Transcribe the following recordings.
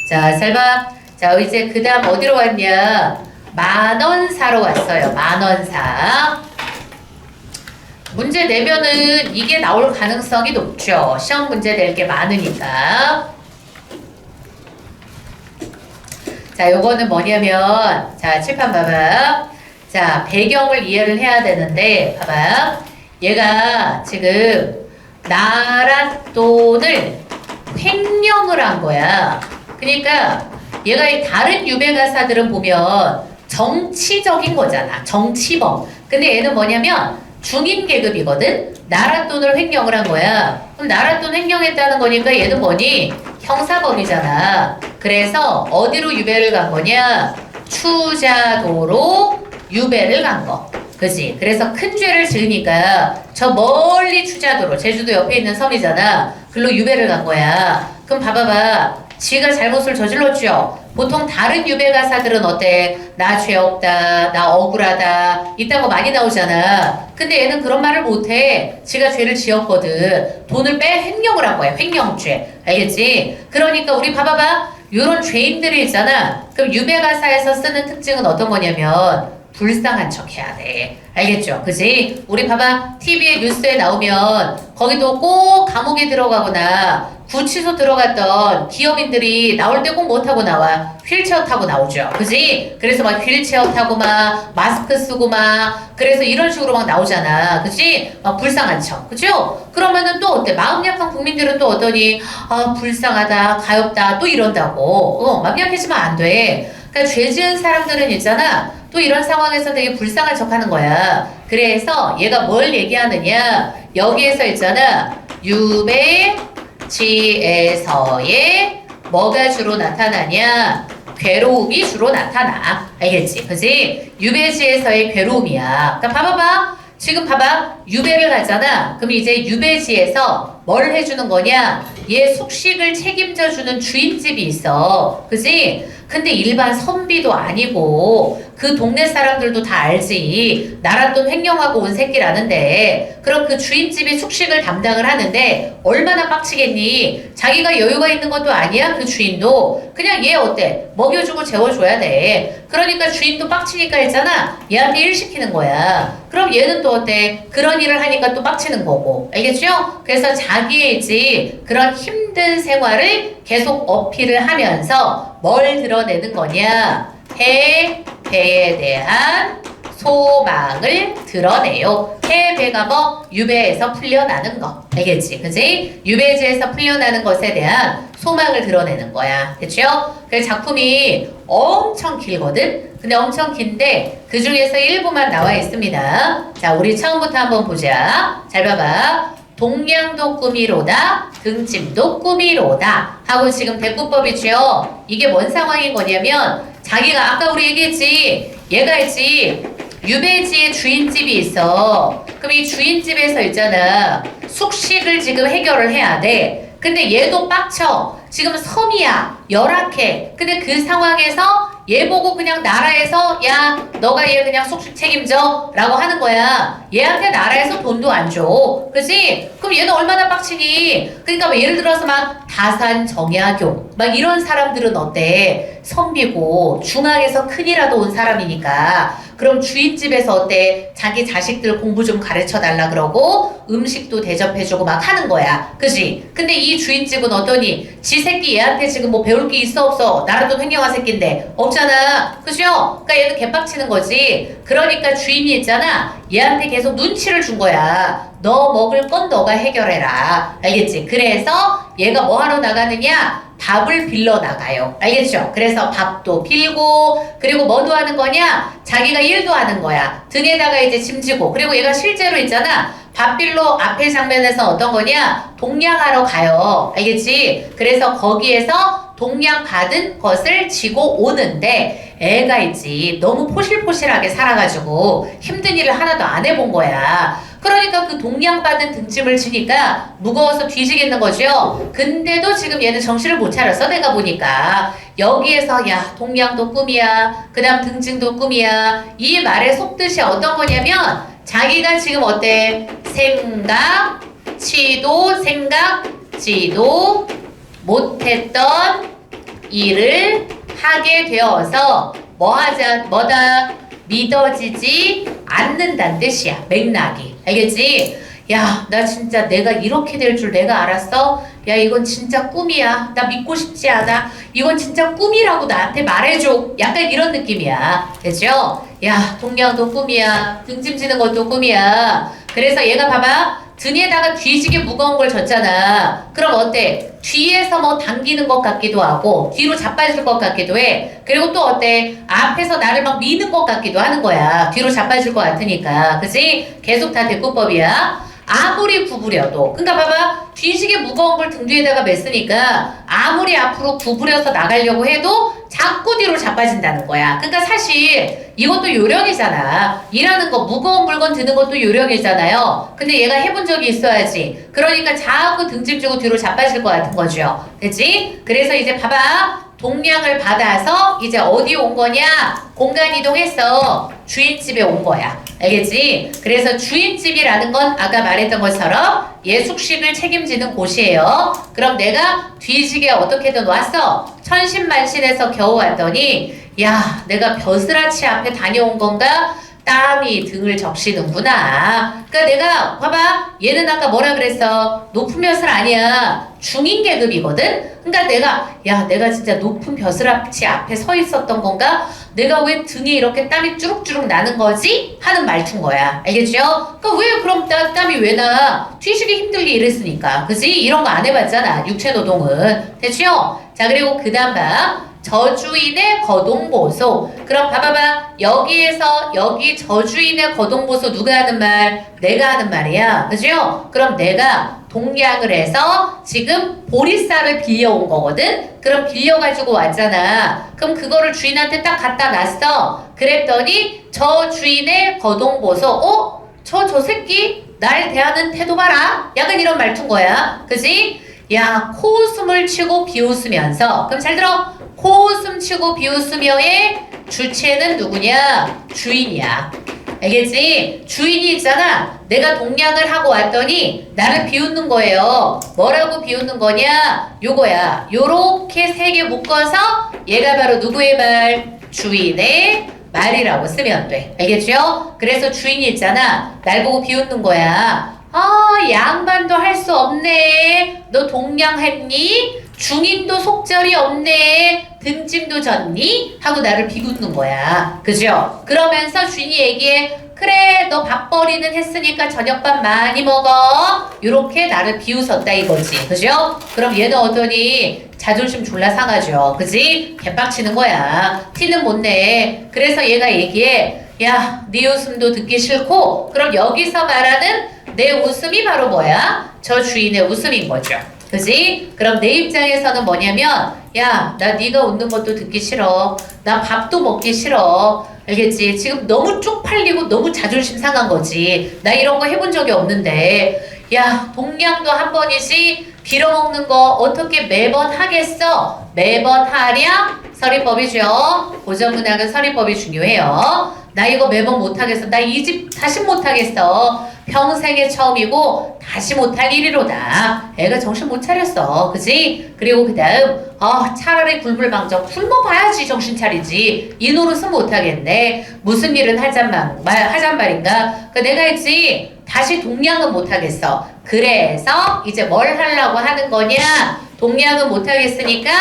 자, 잘 봐. 자, 이제 그 다음 어디로 왔냐? 만원사로 왔어요. 만원사. 문제 내면은 이게 나올 가능성이 높죠. 시험 문제 낼 게 많으니까. 자, 요거는 뭐냐면, 자, 칠판 봐봐. 자, 배경을 이해를 해야 되는데, 봐봐. 얘가 지금 나랏돈을 횡령을 한 거야. 그러니까 얘가 이 다른 유배가사들은 보면 정치적인 거잖아. 정치범. 근데 얘는 뭐냐면 중인 계급이거든. 나랏돈을 횡령을 한 거야. 그럼 나랏돈 횡령했다는 거니까 얘는 뭐니? 형사범이잖아. 그래서 어디로 유배를 간 거냐? 추자도로 유배를 간 거. 그지? 그래서 큰 죄를 지으니까 저 멀리 추자도로, 제주도 옆에 있는 섬이잖아. 글로 유배를 간 거야. 그럼 봐봐봐. 지가 잘못을 저질렀죠. 보통 다른 유배가사들은 어때? 나 죄 없다, 나 억울하다, 이딴 거 많이 나오잖아. 근데 얘는 그런 말을 못해. 지가 죄를 지었거든. 돈을 횡령을 한 거야. 횡령죄. 알겠지? 그러니까 우리 봐봐봐. 요런 죄인들이 있잖아. 그럼 유배가사에서 쓰는 특징은 어떤 거냐면 불쌍한 척 해야 돼. 알겠죠? 그지? 우리 봐봐. TV에 뉴스에 나오면 거기도 꼭 감옥에 들어가거나 구치소 들어갔던 기업인들이 나올 때 꼭 뭐 타고 나와? 휠체어 타고 나오죠. 그지? 그래서 막 휠체어 타고 막 마스크 쓰고 막 그래서 이런 식으로 막 나오잖아. 그지? 막 불쌍한 척. 그죠? 그러면은 또 어때? 마음 약한 국민들은 또 어떠니? 아, 불쌍하다, 가엾다, 또 이런다고. 마음 약해지면 안 돼. 그러니까 죄 지은 사람들은 있잖아. 또 이런 상황에서 되게 불쌍한 척 하는 거야. 그래서 얘가 뭘 얘기하느냐? 여기에서 있잖아. 유배지에서의 뭐가 주로 나타나냐? 괴로움이 주로 나타나. 알겠지? 그지? 유배지에서의 괴로움이야. 그러니까 봐봐봐. 지금 봐봐. 유배를 가잖아. 그럼 이제 유배지에서 뭘 해주는 거냐? 얘 숙식을 책임져주는 주인집이 있어. 그지? 근데 일반 선비도 아니고 그 동네 사람들도 다 알지. 나랏돈 횡령하고 온 새끼라는데 그럼 그 주인집이 숙식을 담당을 하는데 얼마나 빡치겠니? 자기가 여유가 있는 것도 아니야. 그 주인도 그냥 얘 어때? 먹여주고 재워줘야 돼. 그러니까 주인도 빡치니까 했잖아. 얘한테 일 시키는 거야. 그럼 얘는 또 어때? 그런 일을 하니까 또 빡치는 거고. 알겠죠? 그래서 자기의 이제 그런 힘든 생활을 계속 어필을 하면서 뭘 드러내는 거냐? 배에 대한 소망을 드러내요. 배가 뭐? 유배에서 풀려나는 거. 알겠지? 그지? 유배지에서 풀려나는 것에 대한 소망을 드러내는 거야. 그쵸? 그 작품이 엄청 길거든? 근데 엄청 긴데 그 중에서 일부만 나와 있습니다. 자, 우리 처음부터 한번 보자. 잘 봐봐. 동양도 꾸미로다, 등짐도 꾸미로다 하고 지금 대꾸법이죠. 이게 뭔 상황인 거냐면 자기가 아까 우리 얘기했지. 얘가 있지. 유배지에 주인집이 있어. 그럼 이 주인집에서 있잖아. 숙식을 지금 해결을 해야 돼. 근데 얘도 빡쳐. 지금 섬이야. 열악해. 근데 그 상황에서 얘 보고 그냥 나라에서 야 너가 얘 그냥 숙식 책임져 라고 하는 거야. 얘한테 나라에서 돈도 안 줘. 그치? 그럼 얘는 얼마나 빡치니? 그러니까 뭐 예를 들어서 막 다산 정약용 막 이런 사람들은 어때? 선비고 중앙에서 큰이라도 온 사람이니까 그럼 주인집에서 어때? 자기 자식들 공부 좀 가르쳐 달라 그러고 음식도 대접해주고 막 하는 거야. 그치? 근데 이 주인집은 어떠니? 지 새끼 얘한테 지금 뭐 배울 게 있어 없어? 나라도 횡령한 새끼인데 없잖아. 그죠? 그러니까 얘는 개빡치는 거지. 그러니까 주인이 있잖아. 얘한테 계속 눈치를 준 거야. 너 먹을 건 너가 해결해라. 알겠지? 그래서 얘가 뭐 하러 나가느냐? 밥을 빌러 나가요. 알겠죠? 그래서 밥도 빌고 그리고 뭐도 하는 거냐? 자기가 일도 하는 거야. 등에다가 이제 짐지고 그리고 얘가 실제로 있잖아. 밥 빌러 앞에 장면에서 어떤 거냐? 동냥하러 가요. 알겠지? 그래서 거기에서 동냥 받은 것을 지고 오는데 애가 있지. 너무 포실포실하게 살아가지고 힘든 일을 하나도 안 해본 거야. 그러니까 그 동냥받은 등짐을 지니까 무거워서 뒤지겠는 거죠. 근데도 지금 얘는 정신을 못 차렸어. 내가 보니까 여기에서 야 동냥도 꿈이야. 그 다음 등짐도 꿈이야. 이 말에 속뜻이 어떤 거냐면 자기가 지금 어때? 생각지도 못했던 일을 하게 되어서 뭐다? 믿어지지 않는다는 뜻이야. 맥락이. 알겠지? 야, 나 진짜 내가 이렇게 될 줄 내가 알았어? 야, 이건 진짜 꿈이야. 나 믿고 싶지 않아. 이건 진짜 꿈이라고 나한테 말해줘. 약간 이런 느낌이야. 되죠? 야, 동양도 꿈이야. 등짐지는 것도 꿈이야. 그래서 얘가 봐봐. 등에다가 뒤지게 무거운 걸 줬잖아. 그럼 어때? 뒤에서 뭐 당기는 것 같기도 하고 뒤로 자빠질 것 같기도 해. 그리고 또 어때? 앞에서 나를 막 미는 것 같기도 하는 거야. 뒤로 자빠질 것 같으니까. 그치? 계속 다 대꾸법이야. 아무리 구부려도 그러니까 봐봐 뒤지게 무거운 걸 등 뒤에다가 맸으니까 아무리 앞으로 구부려서 나가려고 해도 자꾸 뒤로 자빠진다는 거야. 그러니까 사실 이것도 요령이잖아. 일하는 거 무거운 물건 드는 것도 요령이잖아요. 근데 얘가 해본 적이 있어야지. 그러니까 자꾸 등짐지고 뒤로 자빠질 것 같은 거죠. 그치? 그래서 이제 봐봐 동량을 받아서 이제 어디 온 거냐? 공간 이동해서 주인집에 온 거야. 알겠지? 그래서 주인집이라는 건 아까 말했던 것처럼 얘 숙식을 책임지는 곳이에요. 그럼 내가 뒤지게 어떻게든 왔어. 천신만신해서 겨우 왔더니 야, 내가 벼슬아치 앞에 다녀온 건가? 땀이 등을 적시는구나. 그러니까 내가 봐봐 얘는 아까 뭐라 그랬어? 높은 벼슬 아니야. 중인 계급이거든. 그러니까 내가 진짜 높은 벼슬아치 앞에 서 있었던 건가? 내가 왜 등에 이렇게 땀이 주룩주룩 나는 거지? 하는 말투인 거야. 알겠죠? 그러니까 왜 그럼 땀이 왜 나? 뒤지기 힘들게 일했으니까. 그지? 이런 거 안 해봤잖아. 육체 노동은. 됐죠? 자 그리고 그 다음 봐. 저주인의 거동보소. 그럼 봐봐봐. 여기에서 여기 저주인의 거동보소 누가 하는 말? 내가 하는 말이야. 그죠? 그럼 내가 동량을 해서 지금 보리쌀을 빌려온 거거든? 그럼 빌려가지고 왔잖아. 그럼 그거를 주인한테 딱 갖다 놨어. 그랬더니 저 주인의 거동보소 저 새끼 날 대하는 태도 봐라. 약간 이런 말투인 거야. 그지? 야, 코웃음을 치고 비웃으면서 그럼 잘 들어. 코웃음 치고 비웃으며의 주체는 누구냐? 주인이야. 알겠지? 주인이 있잖아. 내가 동량을 하고 왔더니 나를 비웃는 거예요. 뭐라고 비웃는 거냐? 요거야. 요렇게 세 개 묶어서 얘가 바로 누구의 말? 주인의 말이라고 쓰면 돼. 알겠죠? 그래서 주인이 있잖아. 날 보고 비웃는 거야. 양반도 할 수 없네. 너 동량했니? 중인도 속절이 없네. 등짐도 졌니? 하고 나를 비웃는 거야. 그죠? 그러면서 주인이 얘기해. 그래 너 밥벌이는 했으니까 저녁밥 많이 먹어. 요렇게 나를 비웃었다 이거지. 그죠? 그럼 얘는 어떠니? 자존심 졸라 상하죠. 그지? 개빡치는 거야. 티는 못 내. 그래서 얘가 얘기해. 야, 네 웃음도 듣기 싫고 그럼 여기서 말하는 내 웃음이 바로 뭐야? 저 주인의 웃음인 거죠. 그지? 그럼 내 입장에서는 뭐냐면 야, 나 네가 웃는 것도 듣기 싫어. 나 밥도 먹기 싫어. 알겠지? 지금 너무 쪽팔리고 너무 자존심 상한 거지. 나 이런 거 해본 적이 없는데 야, 동량도 한 번이지 빌어먹는 거 어떻게 매번 하겠어? 매번 하랴? 서리법이죠. 고전문학은 서리법이 중요해요. 나 이거 매번 못하겠어. 나 이 집 다시 못하겠어. 평생에 처음이고 다시 못할 일이로다. 애가 정신 못 차렸어. 그지? 그리고 그 다음 차라리 굴불망정 굶어봐야지 정신 차리지. 이 노릇은 못하겠네. 무슨 일은 하잔 말인가? 내가 했지. 다시 동량은 못하겠어. 그래서 이제 뭘 하려고 하는 거냐? 동량은 못하겠으니까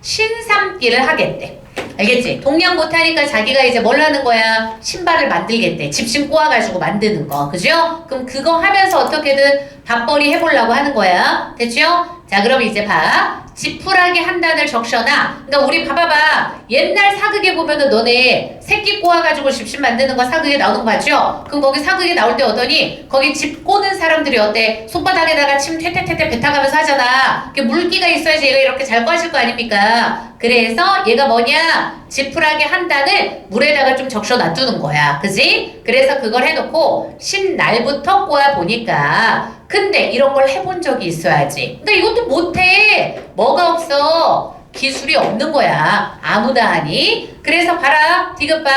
신삼기를 하겠대. 알겠지? 동량 못하니까 자기가 이제 뭘 하는 거야? 신발을 만들겠대. 집신 꼬아가지고 만드는 거. 그죠? 그럼 그거 하면서 어떻게든 밥벌이 해보려고 하는 거야. 됐죠? 자, 그럼 이제 봐. 지푸라기 한 단을 적셔놔. 그러니까 우리 봐봐봐. 옛날 사극에 보면은 너네 새끼 꼬아가지고 집신 만드는 거 사극에 나오는 거 봤죠? 그럼 거기 사극에 나올 때 어떠니? 거기 집 꼬는 사람들이 어때? 손바닥에다가 침 퇴퇴퇴퇴 뱉어가면서 하잖아. 물기가 있어야지 얘가 이렇게 잘 꼬아질 거 아닙니까? 그래서 얘가 뭐냐? 지푸라기 한 단을 물에다가 좀 적셔 놔두는 거야. 그지? 그래서 그걸 해놓고 신날부터 꼬아 보니까 근데 이런 걸 해본 적이 있어야지. 근데 이것도 못해. 뭐가 없어? 기술이 없는 거야. 아무나 하니. 그래서 봐라. 디귿 봐.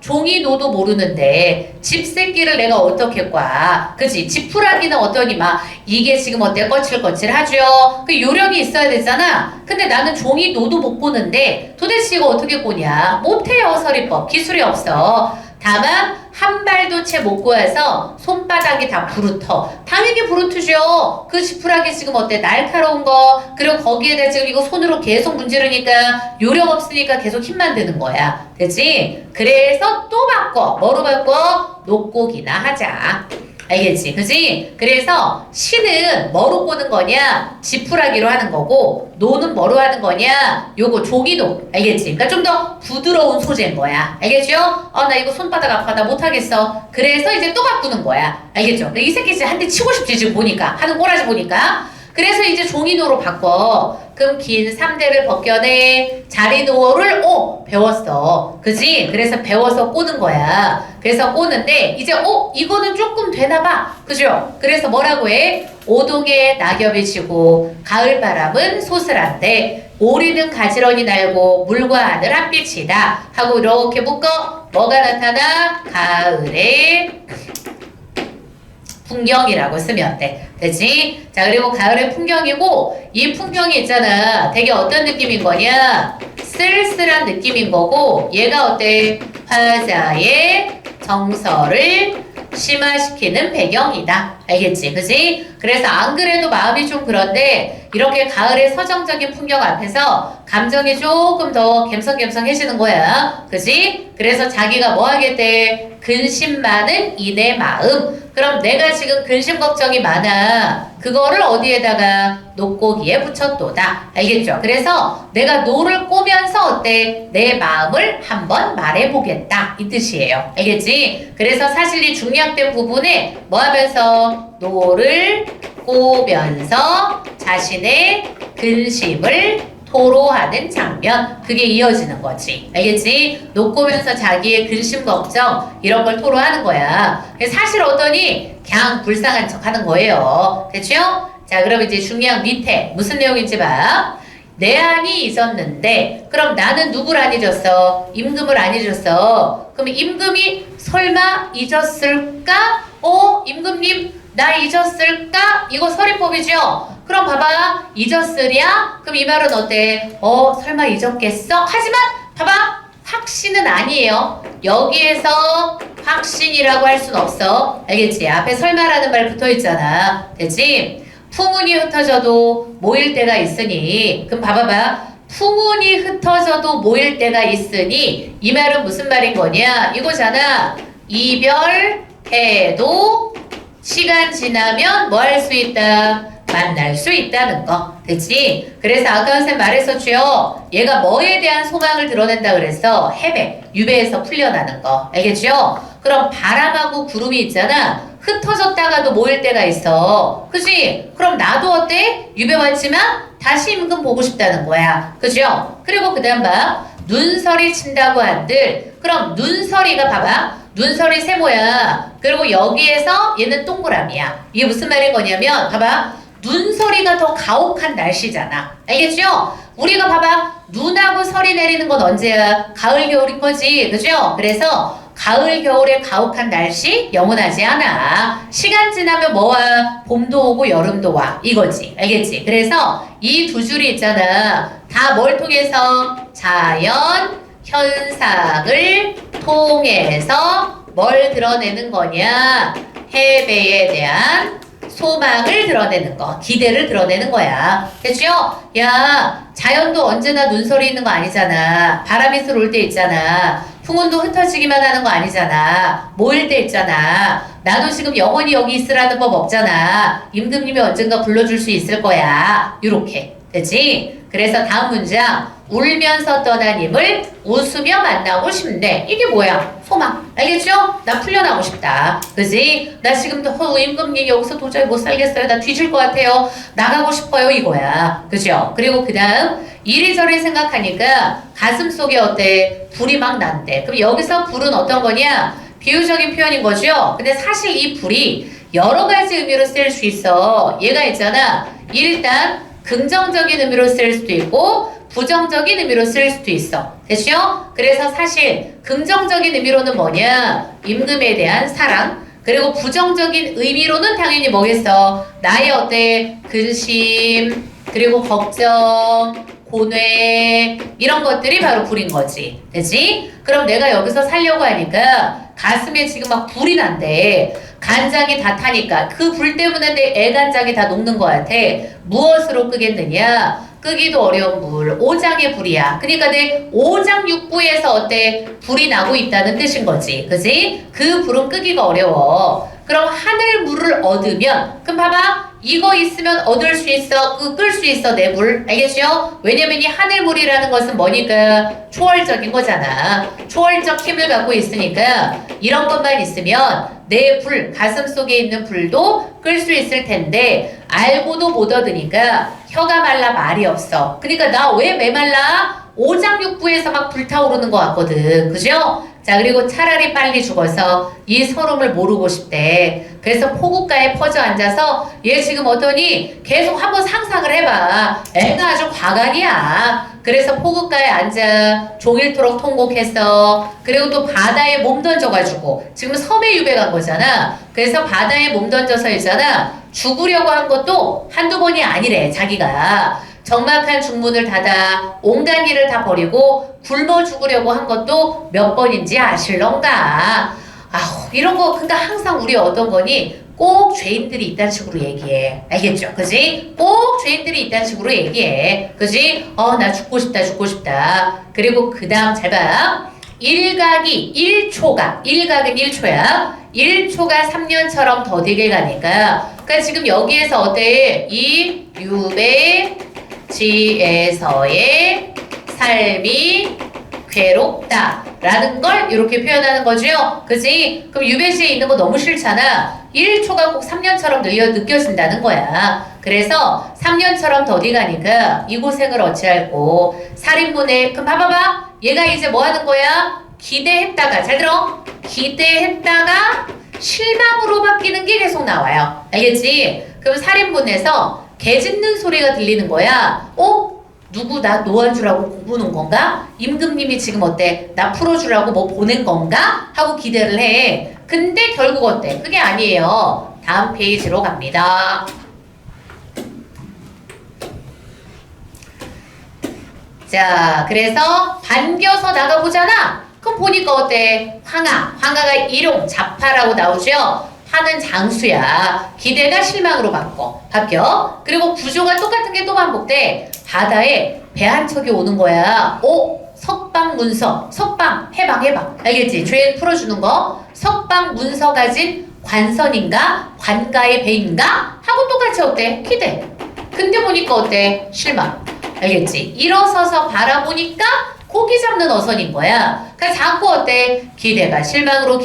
종이노도 모르는데 집새끼를 내가 어떻게 꽈? 그치? 지푸라기는 어떠니 막 이게 지금 어때? 거칠거칠하죠? 그 요령이 있어야 되잖아. 근데 나는 종이노도 못 꼬는데 도대체 이거 어떻게 꼬냐? 못해요, 서리법. 기술이 없어. 다만 한 발도 채 못 꼬아서 손바닥이 다 부르터. 당연히 부르트죠. 그 지푸라기 지금 어때? 날카로운 거. 그리고 거기에다 지금 이거 손으로 계속 문지르니까 요령 없으니까 계속 힘만 드는 거야. 그치? 그래서 또 바꿔. 뭐로 바꿔? 녹곡이나 하자. 알겠지? 그지? 그래서 시는 뭐로 꼬는 거냐? 지푸라기로 하는 거고 노는 뭐로 하는 거냐? 요거 종이노. 알겠지? 그러니까 좀 더 부드러운 소재인 거야. 알겠죠? 나 이거 손바닥 아파. 나 못하겠어. 그래서 이제 또 바꾸는 거야. 알겠죠? 이 새끼 진짜 한 대 치고 싶지 지금 보니까. 하는 꼬라지 보니까. 그래서 이제 종이노로 바꿔. 그럼 긴 3대를 벗겨내. 자리노를 배웠어. 그지? 그래서 배워서 꼬는 거야. 그래서 꼬는데 이제 이거는 조금 되나봐. 그죠? 그래서 뭐라고 해? 오동에 낙엽이 지고 가을바람은 소슬한데 오리는 가지런히 날고 물과 하늘 핫빛이다 하고 이렇게 묶어. 뭐가 나타나? 가을의 풍경이라고 쓰면 돼. 그치? 자, 그리고 가을의 풍경이고, 이 풍경이 있잖아. 되게 어떤 느낌인 거냐? 쓸쓸한 느낌인 거고, 얘가 어때? 화자의 정서를 심화시키는 배경이다. 알겠지? 그치? 그래서 안 그래도 마음이 좀 그런데, 이렇게 가을의 서정적인 풍경 앞에서 감정이 조금 더 갬성갬성해지는 거야. 그치? 그래서 자기가 뭐 하겠대? 근심 많은 이내 마음. 그럼 내가 지금 근심 걱정이 많아. 그거를 어디에다가 녹고기에 붙였도다. 알겠죠? 그래서 내가 노를 꼬면서 어때? 내 마음을 한번 말해보겠다. 이 뜻이에요. 알겠지? 그래서 사실 이 중략된 부분에 뭐 하면서 노를 꼬면서 자신의 근심을 토로하는 장면, 그게 이어지는 거지. 알겠지? 녹고면서 자기의 근심 걱정 이런 걸 토로하는 거야. 사실 어떠니 그냥 불쌍한 척 하는 거예요. 됐죠? 자, 그럼 이제 중요한 밑에 무슨 내용인지 봐. 내 안이 잊었는데 그럼 나는 누굴 안 잊었어? 임금을 안 잊었어. 그럼 임금이 설마 잊었을까? 임금님 나 잊었을까? 이거 서리법이죠? 그럼 봐봐. 잊었으랴? 그럼 이 말은 어때? 설마 잊었겠어? 하지만 봐봐. 확신은 아니에요. 여기에서 확신이라고 할 순 없어. 알겠지? 앞에 설마라는 말 붙어있잖아. 됐지? 풍운이 흩어져도 모일 때가 있으니 그럼 봐봐봐. 풍운이 흩어져도 모일 때가 있으니 이 말은 무슨 말인 거냐? 이거잖아. 이별해도 시간 지나면 뭐 할 수 있다? 만날 수 있다는 거. 그치? 그래서 아까 선생님 말했었죠? 얘가 뭐에 대한 소망을 드러낸다 그랬어? 해배, 유배에서 풀려나는 거. 알겠죠? 그럼 바람하고 구름이 있잖아. 흩어졌다가도 모일 때가 있어. 그치? 그럼 나도 어때? 유배 왔지만 다시 임금 보고 싶다는 거야. 그죠? 그리고 그 다음 봐. 눈설이 친다고 한들 그럼 눈설이가 봐봐. 눈설이 세모야. 그리고 여기에서 얘는 동그라미야. 이게 무슨 말인 거냐면 봐봐. 눈설이가 더 가혹한 날씨잖아. 알겠죠? 우리가 봐봐. 눈하고 설이 내리는 건 언제야? 가을 겨울인 거지. 그죠? 그래서 가을 겨울의 가혹한 날씨 영원하지 않아. 시간 지나면 뭐와? 봄도 오고 여름도 와. 이거지. 알겠지? 그래서 이 두 줄이 있잖아. 다 뭘 통해서? 자연 현상을 통해서 뭘 드러내는 거냐? 해배에 대한 소망을 드러내는 거, 기대를 드러내는 거야. 됐죠? 야, 자연도 언제나 눈설이 있는 거 아니잖아. 바람이 들어올 때 있잖아. 풍운도 흩어지기만 하는 거 아니잖아. 모일 때 있잖아. 나도 지금 영원히 여기 있으라는 법 없잖아. 임금님이 언젠가 불러줄 수 있을 거야. 요렇게. 됐지? 그래서 다음 문장. 울면서 떠난 힘을 웃으며 만나고 싶네. 이게 뭐야? 소망. 알겠죠? 나 풀려나고 싶다. 그지? 나 지금도 임금님 여기서 도저히 못 살겠어요. 나 뒤질 것 같아요. 나가고 싶어요. 이거야. 그죠? 그리고 그 다음 이리저리 생각하니까 가슴 속에 어때? 불이 막 난대. 그럼 여기서 불은 어떤 거냐? 비유적인 표현인 거죠? 근데 사실 이 불이 여러 가지 의미로 쓰일 수 있어. 얘가 있잖아. 일단 긍정적인 의미로 쓰일 수도 있고 부정적인 의미로 쓸 수도 있어. 됐죠? 그래서 사실 긍정적인 의미로는 뭐냐? 임금에 대한 사랑. 그리고 부정적인 의미로는 당연히 뭐겠어? 나의 어때? 근심, 그리고 걱정, 고뇌 이런 것들이 바로 불인 거지. 되지? 그럼 내가 여기서 살려고 하니까 가슴에 지금 막 불이 난대. 간장이 다 타니까 그 불 때문에 내 애간장이 다 녹는 것 같아. 무엇으로 끄겠느냐? 끄기도 어려운 불, 오장의 불이야. 그러니까 내 오장육부에서 어때? 불이 나고 있다는 뜻인 거지. 그지? 그 불은 끄기가 어려워. 그럼 하늘물을 얻으면 그럼 봐봐. 이거 있으면 얻을 수 있어. 끌 수 있어. 내 불. 알겠죠? 왜냐면 이 하늘물이라는 것은 뭐니까 초월적인 거잖아. 초월적 힘을 갖고 있으니까 이런 것만 있으면 내 불, 가슴 속에 있는 불도 끌 수 있을 텐데 알고도 못 얻으니까 혀가 말라 말이 없어. 그러니까 나 왜 메말라? 오장육부에서 막 불타오르는 것 같거든. 그죠? 자, 그리고 차라리 빨리 죽어서 이 서름을 모르고 싶대. 그래서 포구가에 퍼져 앉아서 얘 지금 어떠니? 계속 한번 상상을 해봐. 애가 아주 과간이야. 그래서 포구가에 앉아 종일토록 통곡했어. 그리고 또 바다에 몸 던져가지고 지금 섬에 유배 간 거잖아. 그래서 바다에 몸 던져서 있잖아. 죽으려고 한 것도 한두 번이 아니래. 자기가. 적막한 중문을 닫아 온갖 일을 다 버리고 굶어 죽으려고 한 것도 몇 번인지 아실런가? 아우 이런 거 그러니까 항상 우리 어떤 거니 꼭 죄인들이 있다는 식으로 얘기해. 알겠죠? 그지? 꼭 죄인들이 있다는 식으로 얘기해. 그지? 나 죽고 싶다 죽고 싶다. 그리고 그 다음 잘 봐. 일각이 1초가 1각은 1초야. 1초가 3년처럼 더디게 가니까 그러니까 지금 여기에서 어때? 이 유배지에서의 삶이 괴롭다 라는 걸 이렇게 표현하는 거죠. 그지? 그럼 유배지에 있는 거 너무 싫잖아. 1초가 꼭 3년처럼 느껴진다는 거야. 그래서 3년처럼 더디 가니까 이 고생을 어찌할꼬. 살인문에 그럼 봐봐봐. 얘가 이제 뭐 하는 거야? 기대했다가 잘 들어. 기대했다가 실망으로 바뀌는 게 계속 나와요. 알겠지? 그럼 살인문에서 개 짖는 소리가 들리는 거야. 누구 나 놓아주라고 공부는 건가? 임금님이 지금 어때? 나 풀어주라고 뭐 보낸 건가? 하고 기대를 해. 근데 결국 어때? 그게 아니에요. 다음 페이지로 갑니다. 자, 그래서 반겨서 나가보잖아. 그럼 보니까 어때? 황하가 일용, 자파라고 나오죠? 하는 장수야. 기대가 실망으로 바뀌어. 그리고 구조가 똑같은 게 또 반복돼. 바다에 배 한 척이 오는 거야. 석방문서. 석방, 해방. 알겠지? 죄 풀어주는 거. 석방문서 가진 관선인가? 관가의 배인가? 하고 똑같이 어때? 기대. 근데 보니까 어때? 실망. 알겠지? 일어서서 바라보니까 고기 잡는 어선인 거야. 그러니까 자꾸 어때? 기대가 실망으로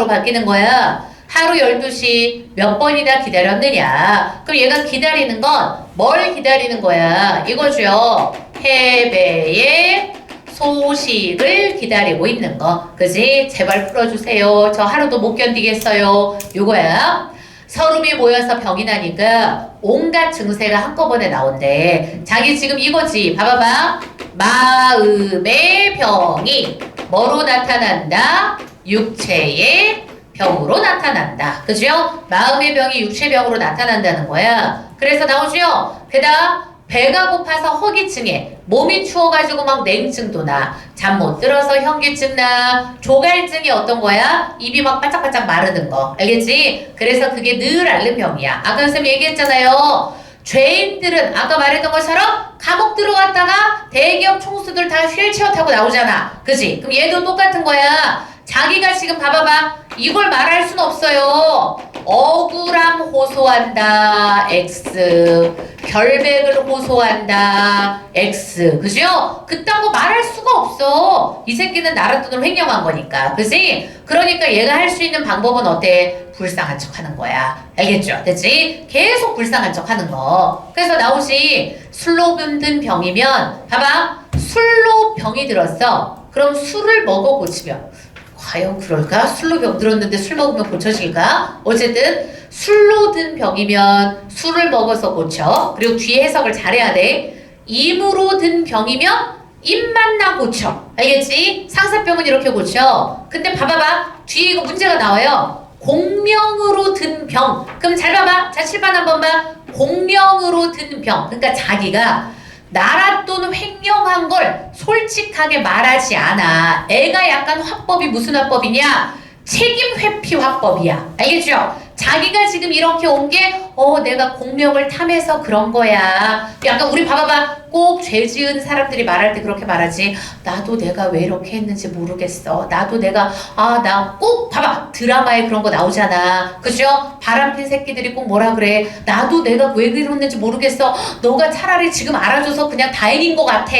바뀌는 거야. 하루 12시 몇 번이나 기다렸느냐. 그럼 얘가 기다리는 건 뭘 기다리는 거야? 이거죠. 해배의 소식을 기다리고 있는 거. 그지? 제발 풀어주세요. 저 하루도 못 견디겠어요. 요거야. 서름이 모여서 병이 나니까 온갖 증세가 한꺼번에 나온대. 자기 지금 이거지. 봐봐봐. 마음의 병이 뭐로 나타난다? 육체의 병으로 나타난다. 그죠? 마음의 병이 육체병으로 나타난다는 거야. 그래서 나오죠? 게다가 배가 고파서 허기증에 몸이 추워가지고 막 냉증도 나. 잠 못 들어서 현기증 나. 조갈증이 어떤 거야? 입이 막 바짝바짝 마르는 거. 알겠지? 그래서 그게 늘 앓는 병이야. 아까 선생님 얘기했잖아요. 죄인들은 아까 말했던 것처럼 감옥 들어갔다가 대기업 총수들 다 휠체어 타고 나오잖아. 그지? 그럼 얘도 똑같은 거야. 자기가 지금 봐봐봐. 이걸 말할 순 없어요. 억울함 호소한다. X. 결백을 호소한다. X. 그죠? 그딴 거 말할 수가 없어. 이 새끼는 나라 돈을 횡령한 거니까. 그지? 그러니까 얘가 할 수 있는 방법은 어때? 불쌍한 척 하는 거야. 알겠죠? 됐지? 계속 불쌍한 척 하는 거. 그래서 나오지. 술로 든 병이면 봐봐. 술로 병이 들었어. 그럼 술을 먹어 고치면 과연 그럴까? 술로 병 들었는데 술 먹으면 고쳐질까? 어쨌든 술로 든 병이면 술을 먹어서 고쳐. 그리고 뒤에 해석을 잘해야 돼. 임으로 든 병이면 임만 나 고쳐. 알겠지? 상사병은 이렇게 고쳐. 근데 봐봐봐. 뒤에 이거 문제가 나와요. 공명으로 든 병. 그럼 잘 봐봐. 자, 7번 한번 봐. 공명으로 든 병. 그러니까 자기가 날았던 횡령한 걸 솔직하게 말하지 않아. 애가 약간 화법이 무슨 화법이냐? 책임 회피 화법이야. 알겠죠? 자기가 지금 이렇게 온 게 내가 공명을 탐해서 그런 거야. 약간 우리 봐봐봐. 꼭 죄 지은 사람들이 말할 때 그렇게 말하지. 나도 내가 왜 이렇게 했는지 모르겠어. 나도 내가 나 꼭 봐봐. 드라마에 그런 거 나오잖아. 그죠? 바람핀 새끼들이 꼭 뭐라 그래. 나도 내가 왜 그랬는지 모르겠어. 너가 차라리 지금 알아줘서 그냥 다행인 것 같아.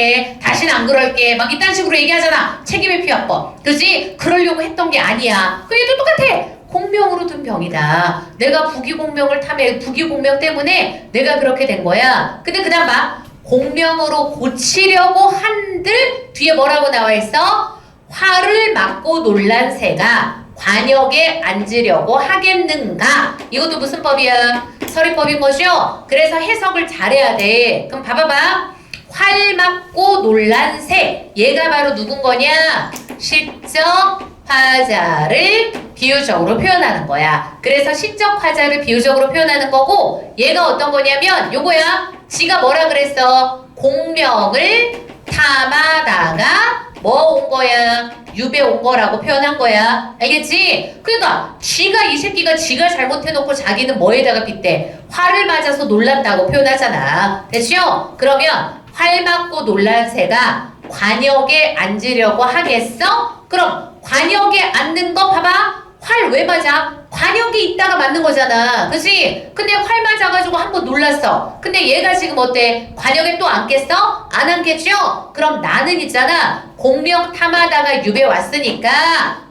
다시는 안 그럴게. 막 이딴 식으로 얘기하잖아. 책임의 피화법. 그지? 그러려고 했던 게 아니야. 그 얘도 똑같아. 공명으로 든 병이다. 내가 부기공명을 탐해. 부기공명 때문에 내가 그렇게 된 거야. 근데 그 다음 봐. 공명으로 고치려고 한들 뒤에 뭐라고 나와 있어? 화를 맞고 놀란 새가 관역에 앉으려고 하겠는가? 이것도 무슨 법이야? 서리법인 거죠? 그래서 해석을 잘해야 돼. 그럼 봐봐봐. 활 맞고 놀란 새. 얘가 바로 누군 거냐? 시적 화자를 비유적으로 표현하는 거야. 그래서 시적 화자를 비유적으로 표현하는 거고 얘가 어떤 거냐면 요거야. 지가 뭐라 그랬어? 공명을 탐하다가 뭐 온 거야? 유배 온 거라고 표현한 거야. 알겠지? 그러니까 쥐가 이 새끼가 지가 잘못해놓고 자기는 뭐에다가 빗대? 화를 맞아서 놀란다고 표현하잖아. 됐죠? 그러면 활 맞고 놀란 새가 관역에 앉으려고 하겠어? 그럼 관역에 앉는 거 봐봐. 활 왜 맞아? 관역에 있다가 맞는 거잖아. 그치? 근데 활 맞아가지고 한번 놀랐어. 근데 얘가 지금 어때? 관역에 또 앉겠어? 안 앉겠죠? 그럼 나는 있잖아. 공명 탐하다가 유배 왔으니까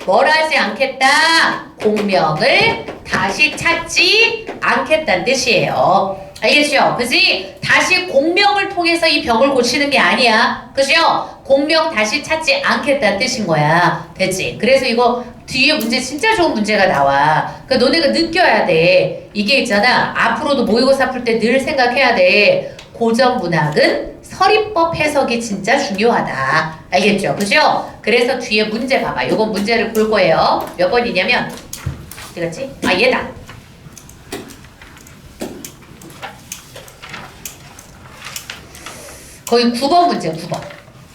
뭘 하지 않겠다? 공명을 다시 찾지 않겠다는 뜻이에요. 알겠죠? 그지? 다시 공명을 통해서 이 병을 고치는 게 아니야. 그죠? 공명 다시 찾지 않겠다는 뜻인 거야. 됐지? 그래서 이거 뒤에 문제 진짜 좋은 문제가 나와. 그러니까 너네가 느껴야 돼. 이게 있잖아. 앞으로도 모의고사 풀 때 늘 생각해야 돼. 고전문학은 서리법 해석이 진짜 중요하다. 알겠죠? 그죠? 그래서 뒤에 문제 봐봐. 요건 문제를 볼 거예요. 몇 번이냐면 어디 갔지? 얘다. 거의 9번 문제 9번.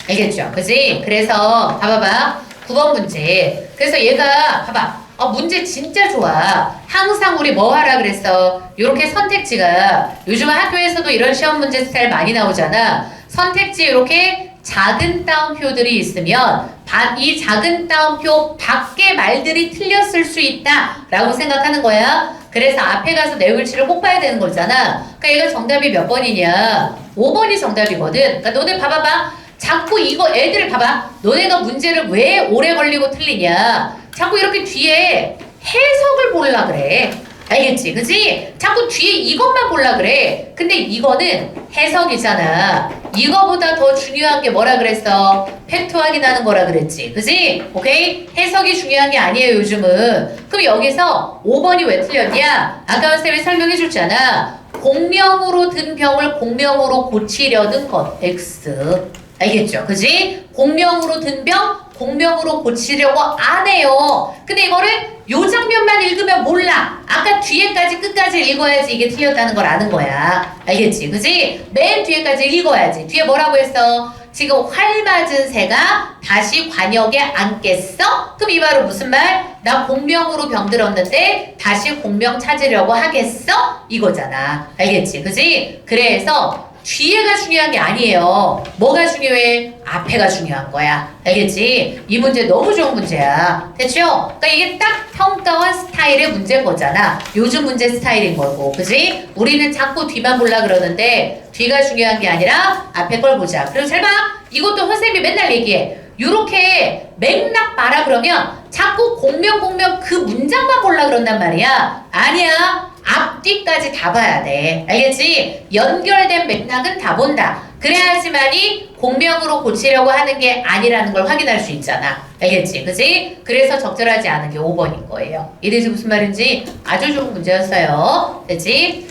알겠죠? 그지? 그래서 봐봐봐. 9번 문제. 그래서 얘가 봐봐. 문제 진짜 좋아. 항상 우리 뭐 하라 그랬어? 요렇게 선택지가 요즘 학교에서도 이런 시험 문제 스타일 많이 나오잖아. 선택지에 이렇게 작은 따옴표들이 있으면 이 작은 따옴표 밖의 말들이 틀렸을 수 있다 라고 생각하는 거야. 그래서 앞에 가서 내용일치를 꼭 봐야 되는 거잖아. 그러니까 얘가 정답이 몇 번이냐? 5번이 정답이거든. 그러니까 너네 봐봐봐. 자꾸 이거 애들 봐봐. 너네가 문제를 왜 오래 걸리고 틀리냐? 자꾸 이렇게 뒤에 해석을 보려 그래. 알겠지? 그지? 자꾸 뒤에 이것만 보려 그래. 근데 이거는 해석이잖아. 이거보다 더 중요한 게 뭐라 그랬어? 팩트 확인하는 거라 그랬지. 그지? 오케이? 해석이 중요한 게 아니에요, 요즘은. 그럼 여기서 5번이 왜 틀렸냐? 아까 선생님이 설명해 줬잖아. 공명으로 든 병을 공명으로 고치려는 것. X. 알겠죠? 그지? 공명으로 든 병, 공명으로 고치려고 안 해요. 근데 이거를 요 장면만 읽으면 몰라. 아까 뒤에까지 끝까지 읽어야지 이게 틀렸다는 걸 아는 거야. 알겠지? 그지? 맨 뒤에까지 읽어야지. 뒤에 뭐라고 했어? 지금 활 맞은 새가 다시 관역에 앉겠어? 그럼 이 말은 무슨 말? 나 공명으로 병들었는데 다시 공명 찾으려고 하겠어? 이거잖아. 알겠지? 그지? 그래서 뒤에가 중요한 게 아니에요. 뭐가 중요해? 앞에가 중요한 거야. 알겠지? 이 문제 너무 좋은 문제야. 됐죠? 그러니까 이게 딱 평가원 스타일의 문제인 거잖아. 요즘 문제 스타일인 거고. 그지? 우리는 자꾸 뒤만 보려 그러는데 뒤가 중요한 게 아니라 앞에 걸 보자. 그리고 잘 봐. 이것도 선생님이 맨날 얘기해. 요렇게 맥락 봐라 그러면 자꾸 공명 그 문장만 보려 그런단 말이야. 아니야. 앞뒤까지 다 봐야 돼. 알겠지? 연결된 맥락은 다 본다. 그래야지만이 공명으로 고치려고 하는 게 아니라는 걸 확인할 수 있잖아. 알겠지? 그지? 그래서 적절하지 않은 게 5번인 거예요. 이래서 무슨 말인지 아주 좋은 문제였어요. 됐지?